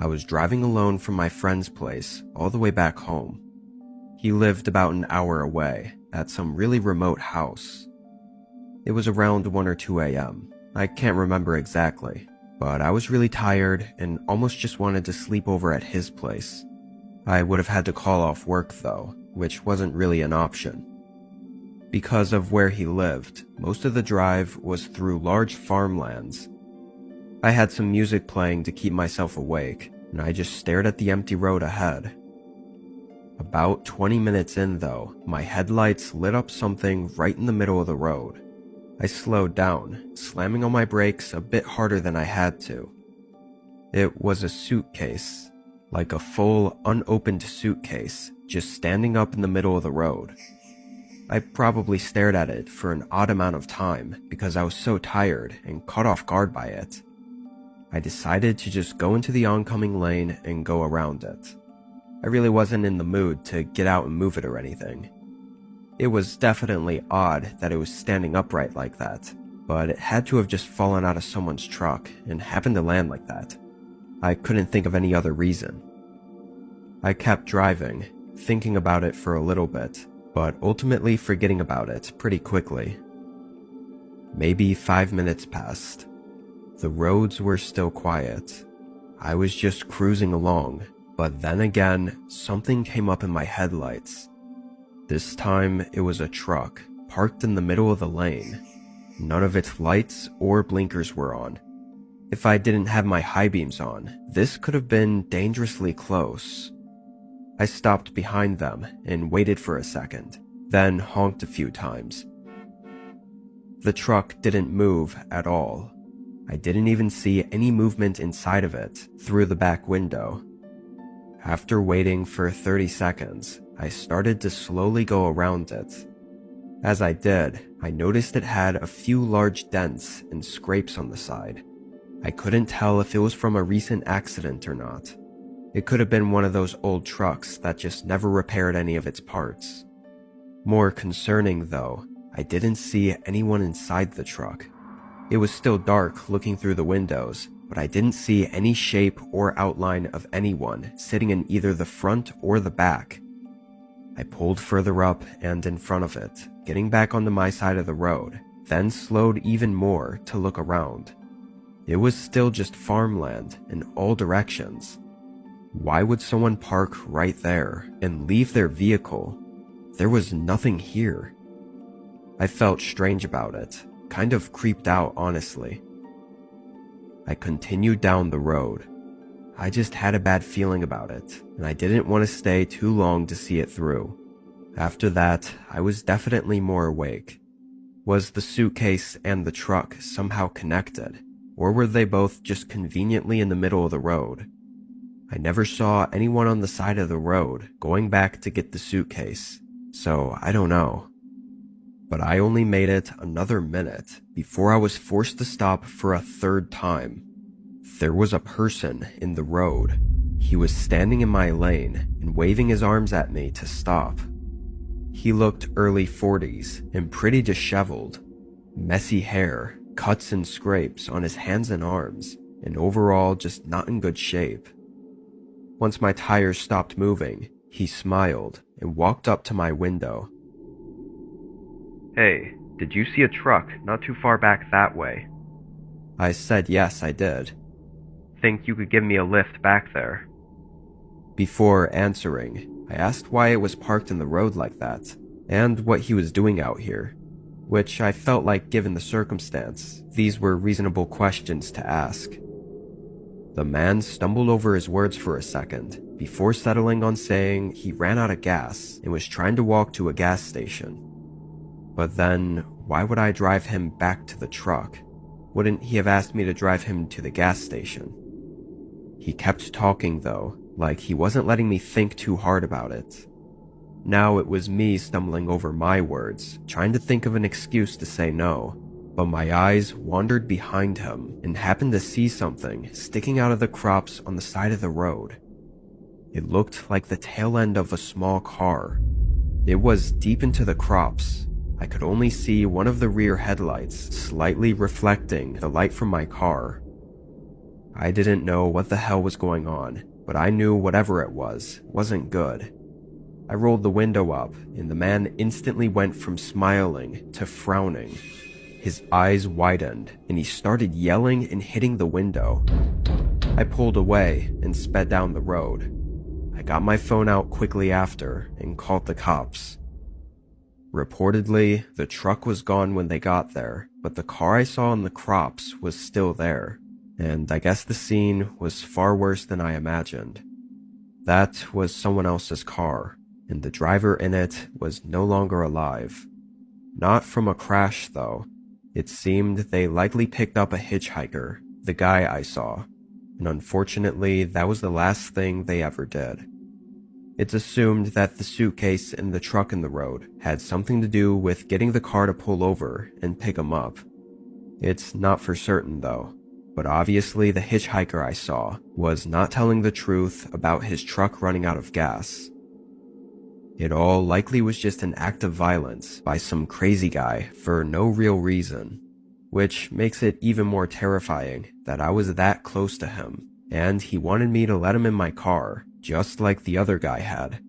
I was driving alone from my friend's place all the way back home. He lived about an hour away at some really remote house. It was around 1 or 2 a.m. I can't remember exactly, but I was really tired and almost just wanted to sleep over at his place. I would have had to call off work though, which wasn't really an option. Because of where he lived, most of the drive was through large farmlands. I had some music playing to keep myself awake, and I just stared at the empty road ahead. About 20 minutes in though, my headlights lit up something right in the middle of the road. I slowed down, slamming on my brakes a bit harder than I had to. It was a suitcase, like a full, unopened suitcase, just standing up in the middle of the road. I probably stared at it for an odd amount of time because I was so tired and caught off guard by it. I decided to just go into the oncoming lane and go around it. I really wasn't in the mood to get out and move it or anything. It was definitely odd that it was standing upright like that, but it had to have just fallen out of someone's truck and happened to land like that. I couldn't think of any other reason. I kept driving, thinking about it for a little bit, but ultimately forgetting about it pretty quickly. Maybe 5 minutes passed. The roads were still quiet. I was just cruising along, but then again, something came up in my headlights. This time, it was a truck, parked in the middle of the lane. None of its lights or blinkers were on. If I didn't have my high beams on, this could have been dangerously close. I stopped behind them and waited for a second, then honked a few times. The truck didn't move at all. I didn't even see any movement inside of it through the back window. After waiting for 30 seconds, I started to slowly go around it. As I did, I noticed it had a few large dents and scrapes on the side. I couldn't tell if it was from a recent accident or not. It could have been one of those old trucks that just never repaired any of its parts. More concerning though, I didn't see anyone inside the truck. It was still dark looking through the windows, but I didn't see any shape or outline of anyone sitting in either the front or the back. I pulled further up and in front of it, getting back onto my side of the road, then slowed even more to look around. It was still just farmland in all directions. Why would someone park right there and leave their vehicle? There was nothing here. I felt strange about it, kind of creeped out honestly. I continued down the road. I just had a bad feeling about it, and I didn't want to stay too long to see it through. After that, I was definitely more awake. Was the suitcase and the truck somehow connected, or were they both just conveniently in the middle of the road? I never saw anyone on the side of the road going back to get the suitcase, so I don't know. But I only made it another minute before I was forced to stop for a third time. There was a person in the road. He was standing in my lane and waving his arms at me to stop. He looked early 40s and pretty disheveled. Messy hair, cuts and scrapes on his hands and arms, and overall just not in good shape. Once my tires stopped moving, he smiled and walked up to my window. "Hey, did you see a truck not too far back that way?" I said yes, I did. "Think you could give me a lift back there?" Before answering, I asked why it was parked in the road like that, and what he was doing out here, which I felt like given the circumstance, these were reasonable questions to ask. The man stumbled over his words for a second, before settling on saying he ran out of gas and was trying to walk to a gas station. But then, why would I drive him back to the truck? Wouldn't he have asked me to drive him to the gas station? He kept talking though, like he wasn't letting me think too hard about it. Now it was me stumbling over my words, trying to think of an excuse to say no, but my eyes wandered behind him and happened to see something sticking out of the crops on the side of the road. It looked like the tail end of a small car. It was deep into the crops. I could only see one of the rear headlights slightly reflecting the light from my car. I didn't know what the hell was going on, but I knew whatever it was wasn't good. I rolled the window up, and the man instantly went from smiling to frowning. His eyes widened, and he started yelling and hitting the window. I pulled away and sped down the road. I got my phone out quickly after and called the cops. Reportedly, the truck was gone when they got there, but the car I saw in the crops was still there, and I guess the scene was far worse than I imagined. That was someone else's car, and the driver in it was no longer alive. Not from a crash, though. It seemed they likely picked up a hitchhiker, the guy I saw, and unfortunately, that was the last thing they ever did. It's assumed that the suitcase and the truck in the road had something to do with getting the car to pull over and pick him up. It's not for certain, though, but obviously the hitchhiker I saw was not telling the truth about his truck running out of gas. It all likely was just an act of violence by some crazy guy for no real reason, which makes it even more terrifying that I was that close to him, and he wanted me to let him in my car, just like the other guy had.